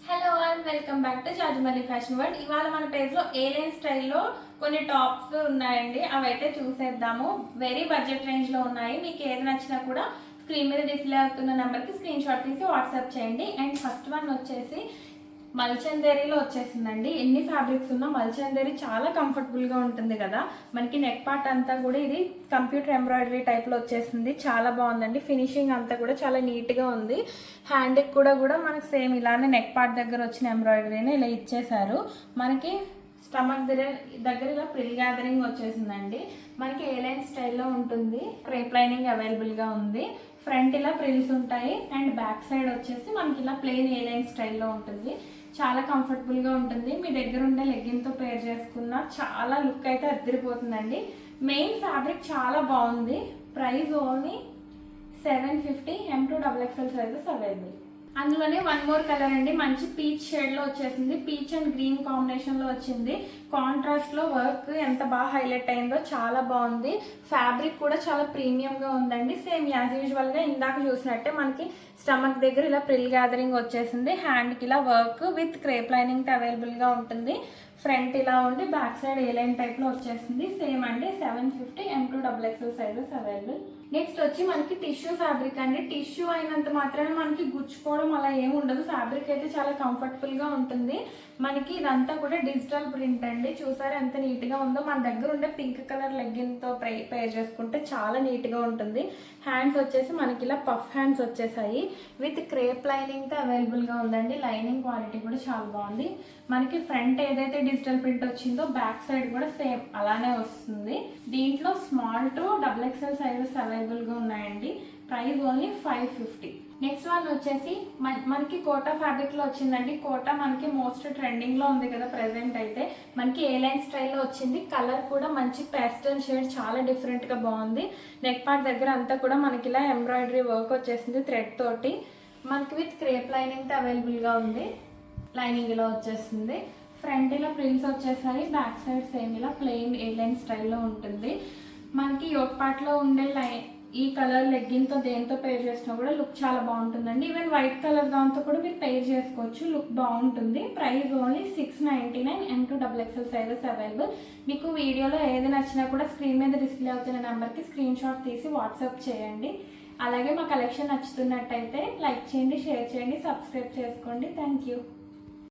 Hello all, welcome back to Jajumalli fashion world. ఇవాళ మన పేజ్లో ఏలియన్ స్టైల్లో కొన్ని టాప్స్ ఉన్నాయండి. అవైతే చూసేద్దాము. వెరీ బడ్జెట్ రేంజ్లో ఉన్నాయి. మీకు ఏది నచ్చినా కూడా స్క్రీన్ మీద డిస్ప్లే అవుతున్న నెంబర్కి స్క్రీన్ షాట్ తీసి వాట్సాప్ చేయండి. అండ్ ఫస్ట్ వన్ వచ్చేసి మల్చందేరీలో వచ్చేసిందండి. ఎన్ని ఫ్యాబ్రిక్స్ ఉన్నా మల్చందేరీ చాలా కంఫర్టబుల్గా ఉంటుంది కదా. మనకి నెక్ పార్ట్ అంతా కూడా ఇది కంప్యూటర్ ఎంబ్రాయిడరీ టైప్లో వచ్చేసింది. చాలా బాగుందండి. ఫినిషింగ్ అంతా కూడా చాలా నీట్గా ఉంది. హ్యాండ్కి కూడా మనకి సేమ్ ఇలానే నెక్ పార్ట్ దగ్గర వచ్చిన ఎంబ్రాయిడరీని ఇలా ఇచ్చేసారు. మనకి స్టమక్ దగ్గర ఇలా ప్రిల్ గ్యాదరింగ్ వచ్చేసిందండి. మనకి ఏలైన్ స్టైల్లో ఉంటుంది. క్రేప్ లైనింగ్ అవైలబుల్గా ఉంది. ఫ్రంట్ ఇలా ప్రిల్స్ ఉంటాయి అండ్ బ్యాక్ సైడ్ వచ్చేసి మనకి ఇలా ప్లెయిన్ ఏలైన్ స్టైల్లో ఉంటుంది. చాలా కంఫర్టబుల్గా ఉంటుంది. మీ దగ్గర ఉండే లెగ్గిన్తో పేర్ చేసుకున్న చాలా లుక్ అయితే అద్దరిపోతుందండి. మెయిన్ ఫ్యాబ్రిక్ చాలా బాగుంది. Price only 750. M2XXL sizes available. అందులోనే వన్ మోర్ కలర్ అండి. మంచి పీచ్ షేడ్లో వచ్చేసింది. పీచ్ అండ్ గ్రీన్ కాంబినేషన్లో వచ్చింది. కాంట్రాస్ట్లో వర్క్ ఎంత బాగా హైలైట్ అయిందో చాలా బాగుంది. ఫ్యాబ్రిక్ కూడా చాలా ప్రీమియంగా ఉందండి. సేమ్ యాజ్ యూజువల్గా ఇందాక చూసినట్టే మనకి స్టమక్ దగ్గర ఇలా ప్రిల్ గ్యాదరింగ్ వచ్చేసింది. హ్యాండ్కి ఇలా వర్క్ విత్ క్రేప్ లైనింగ్ అవైలబుల్గా ఉంటుంది. ఫ్రంట్ ఇలా ఉండి బ్యాక్ సైడ్ ఏలైన్ టైప్లో వచ్చేసింది. సేమ్ అండి 750. M2XXL sizes available. నెక్స్ట్ వచ్చి మనకి టిష్యూ ఫ్యాబ్రిక్ అండి. టిష్యూ అయినంత మాత్రాన మనకి గుచ్చుకోవడం అలా ఏమి ఉండదు. ఫ్యాబ్రిక్ అయితే చాలా కంఫర్టబుల్గా ఉంటుంది. మనకి ఇదంతా కూడా డిజిటల్ ప్రింట్ అండి. చూసారా ఎంత నీట్గా ఉందో. మన దగ్గర ఉండే పింక్ కలర్ లెగ్గిన్తో పేర్ చేసుకుంటే చాలా నీట్గా ఉంటుంది. హ్యాండ్స్ వచ్చేసి మనకి ఇలా పఫ్ హ్యాండ్స్ వచ్చేసాయి. విత్ క్రేప్ లైనింగ్తో అవైలబుల్గా ఉందండి. లైనింగ్ క్వాలిటీ కూడా చాలా బాగుంది. మనకి ఫ్రంట్ ఏదైతే డిజిటల్ ప్రింట్ వచ్చిందో బ్యాక్ సైడ్ కూడా సేమ్ అలానే వస్తుంది. దీంట్లో స్మాల్ టు XXL సైజెస్ అవైలబుల్గా ఉన్నాయండి. Price only 550. నెక్స్ట్ వన్ వచ్చేసి మనకి కోటా ఫ్యాబ్రిక్లో వచ్చిందండి. కోటా మనకి మోస్ట్ ట్రెండింగ్లో ఉంది కదా ప్రెసెంట్ అయితే. మనకి ఏలైన్ స్టైల్లో వచ్చింది. కలర్ కూడా మంచి పేస్టల్ షేడ్, చాలా డిఫరెంట్గా బాగుంది. నెక్ పార్ట్ దగ్గర అంతా కూడా మనకి ఇలా ఎంబ్రాయిడరీ వర్క్ వచ్చేసింది థ్రెడ్ తోటి. మనకి విత్ క్రేప్ లైనింగ్తో అవైలబుల్గా ఉంది. లైనింగ్ ఇలా వచ్చేస్తుంది. ఫ్రంట్ ఇలా ప్రింట్స్ వచ్చేసాయి. బ్యాక్ సైడ్ సేమ్ ఇలా ప్లెయిన్ ఏలైన్ స్టైల్లో ఉంటుంది. మనకి యోక్ పార్ట్లో ఉండే ఈ కలర్ లెగ్గిన్తో దేంతో పేర్ చేసినా కూడా లుక్ చాలా బాగుంటుందండి. ఈవెన్ వైట్ కలర్ దాంతో కూడా మీరు పేర్ చేసుకోవచ్చు. లుక్ బాగుంటుంది. Price only 699. M2XXL sizes available. మీకు వీడియోలో ఏది నచ్చినా కూడా స్క్రీన్ మీద డిస్ప్లే అవుతున్న నెంబర్కి స్క్రీన్ షాట్ తీసి వాట్సాప్ చేయండి. అలాగే మా కలెక్షన్ నచ్చుతున్నట్టయితే లైక్ చేయండి, షేర్ చేయండి, సబ్స్క్రైబ్ చేసుకోండి. Thank you.